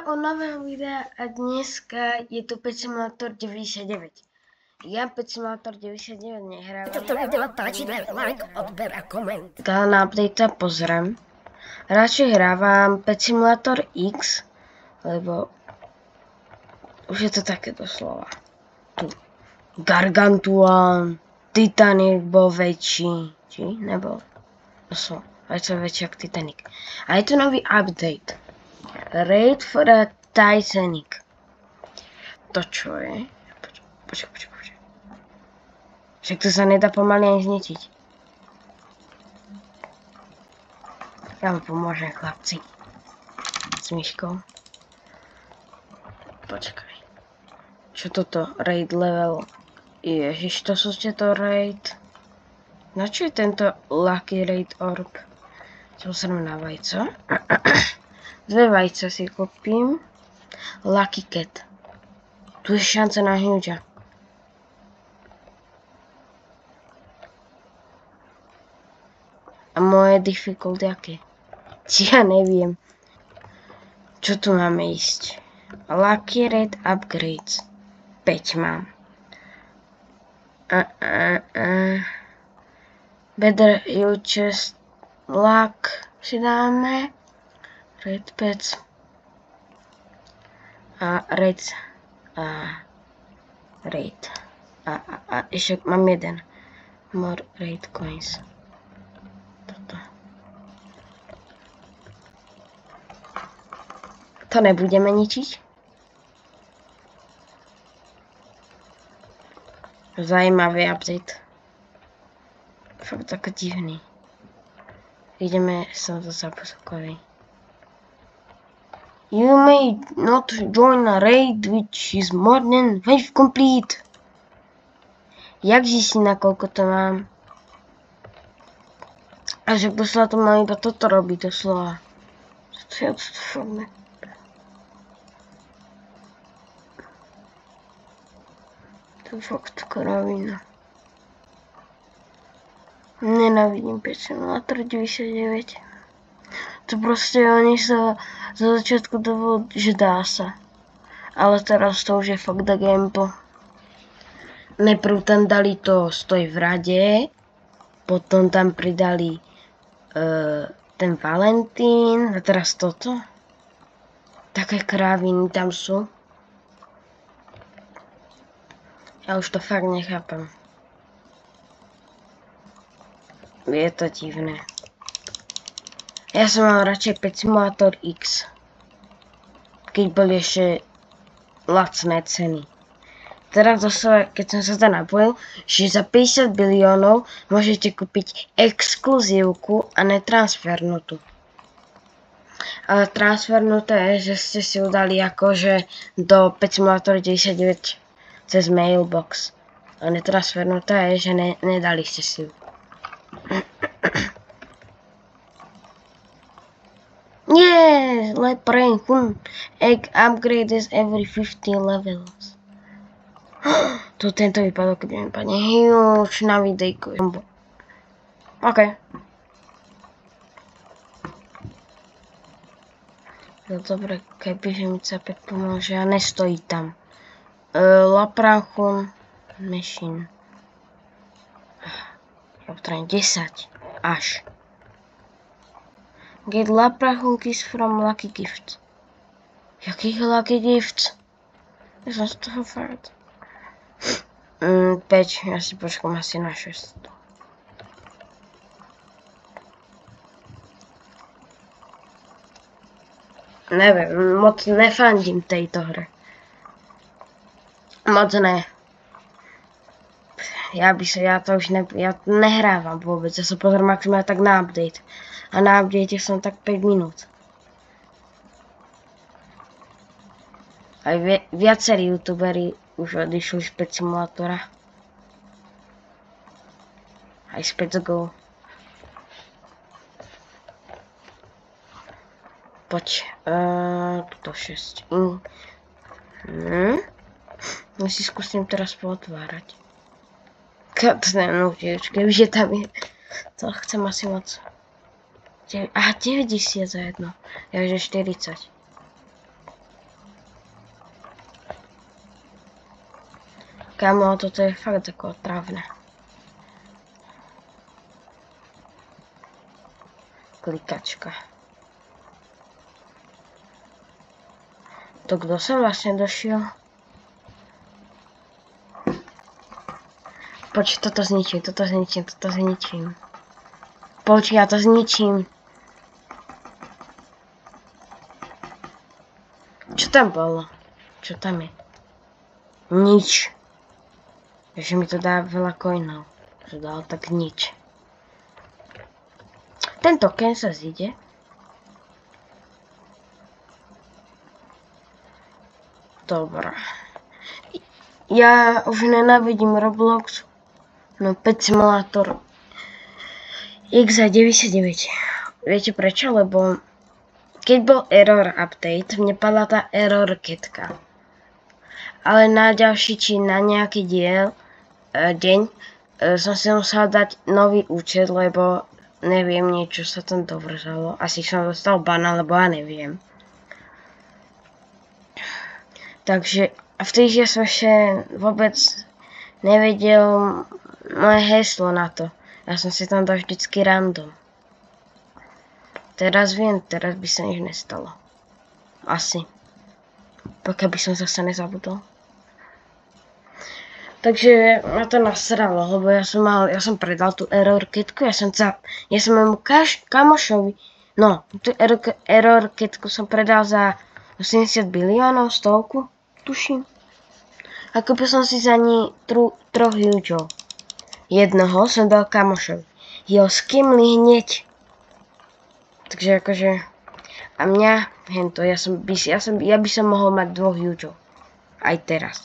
u nového videa a dneska je tu Pet Simulator 99. Ja Pet Simulator 99 nehrávam. Keď to video páči, daj like, odber a koment. Dal na update pozriem. Radšej hrávam Pet Simulator X, lebo už je to také doslova. Tu Gargantuan, Titanic bol väčší, či nebol? Doslova, aj väčší ako Titanic. A je tu nový update. Raid for a Titanic. To čo je? Počkaj. Však to sa nedá pomaly ani zničiť. Ja vám pomôžem, chlapci. S myškou. Počkaj. Čo toto? Raid level. Ježiš, to sú tieto raid. Na čo je tento Lucky Raid Orb? Čo srem na vajco? 2 vajca si kúpim. Lucky Cat. Tu je šanca na Huge. A moje difficulty aké? Či ja neviem. Čo tu máme ísť? Lucky Raid Upgrades. 5 mám. Better you just luck si dáme. Raid Pets. A Raid. Raid. A ešte mám jeden. More Raid Coins. Toto. To nebudeme ničiť. Zajímavý update. Fakt taký divný. Ideme sa do zápasovkovej. You may not join a raid which is more than 5 complete. Jak zistí, na koľko to mám? A že doslova to mám iba toto robiť, doslova. Ja to fakt ne... To je fakt kravina. Nenávidím Pet Simulator 99. To proste oni sa za začiatku dovolili, že dá sa. Ale teraz to už je fakt da gampo. Najprv tam dali to stoj v rade, potom tam pridali ten Valentín a teraz toto. Také kráviny tam sú. Ja už to fakt nechápem. Je to divné. Ja som mal radšej Pet Simulator X, keď boli ešte lacné ceny. Teraz doslova, keď som sa tam napojil, že za 50 biliónov môžete kúpiť exkluzívku a netransfernutú. Ale transfernutá je, že ste si udali akože do Pet Simulator 99 cez mailbox. A netransfernutá je, že nedali ste si ju. Yes, let prank. Egg upgrades every 50 levels. Tu tento výpadok, keď mi padne huge na videjku. OK. No dobre, kebyže mi C5 pomôže a nestojí tam. Laprachun machine. Ja potrebujem 10 až. Get Laprachun keys from Lucky Gifts. Jakých Lucky Gifts? Ja som z toho fakt. 5, ja si počkám asi na 6. Neviem, moc nefandím tejto hre. Moc ne. Ja to už nehrávam vôbec, ja sa pozriem maximálne tak na update. A na update som tak 5 minút. Aj viacerí youtuberi už odišli z Pet Simulatora. Aj z Pets Go. Poď, tuto 6. Ja si skúsim teraz pootvárať. Už je tam je. To chcem asi moc. Aha, 90 za jedno. Ja už je 40. Kámo, toto je fakt tako trávne. Klikačka. To kdo sem vlastne došiel? Poď, toto zničím. Poď, ja to zničím. Čo tam bolo? Čo tam je? Nič. Takže mi to dá veľa coinov. Že dal tak nič. Ten token sa zíde. Dobre. Ja už nenávidím Roblox. No Pet Simulator X99. Viete prečo? Lebo keď bol error update, mne padla tá error ketka. Ale na ďalší či na nejaký deň som si musel dať nový účet, lebo neviem, niečo sa tam dovrzalo. Asi som dostal ban, alebo ja neviem. Takže vtedy ja som ešte vôbec nevedel moje heslo na to. Ja som si tam dal vždycky random. Teraz viem, teraz by sa nič nestalo. Asi. Pokiaľ by som zase nezabudol. Takže ma to nasralo, lebo ja som predal tú error kitku, ja som môjmu kamošovi, no, tú error kitku som predal za 80 biliónov, 100, tuším. A kúpil som si za ní 3 hugeov. Jednoho som dal kamošovi. Jo, skimli hneď. Takže akože, a mňa, hento, ja by som mohol mať 2 hugeov. Aj teraz.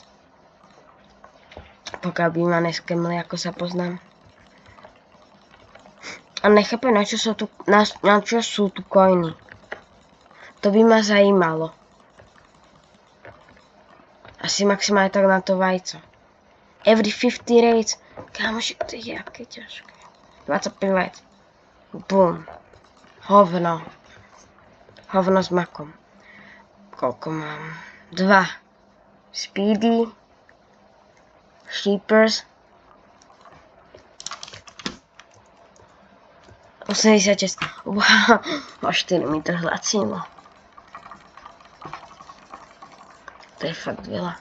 Pokiaľ by ma neskemli, ako sa poznám. A nechápem, na čo sú tu coiny. To by ma zajímalo. Asi maximálne tak na to vajco. Every 50 raids. Kámoši, to je aké ťažké. 25 vajc. Bum. Hovno. Hovno s makom. Koľko mám? 2. Speedy. Sheepers. 86. Wow. O 4 mi to zlacilo. To je fakt veľa.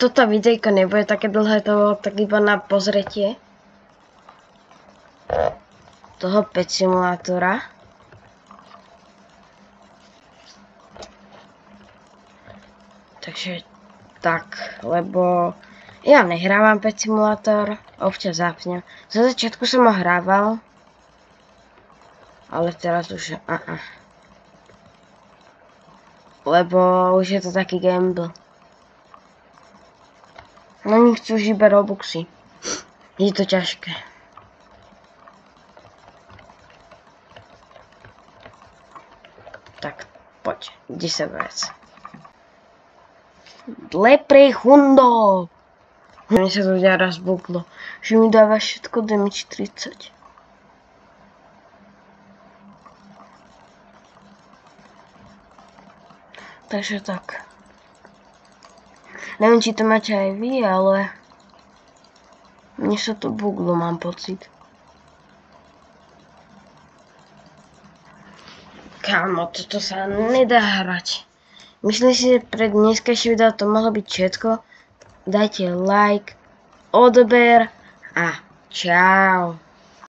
Toto videjko nebude také dlhé, to bolo tak iba na pozretie toho Pet Simulátora. Takže tak, lebo ja nehrávam Pet Simulator, občas zapnem. Za začiatku som ho hrával, ale teraz už lebo už je to taký gamble. No oni chcú už iba Robuxy. Je to ťažké. Tak, poď, 10 vec. Leprej hundo! Mne sa to raz buklo, že mi dáva všetko damage 30. Takže tak. Neviem, či to máte aj vy, ale mne sa to buglo, mám pocit. Kámo, toto sa nedá hrať. Myslím si, že pre dneskajšie video to mohlo byť všetko. Dajte like, odber a čau.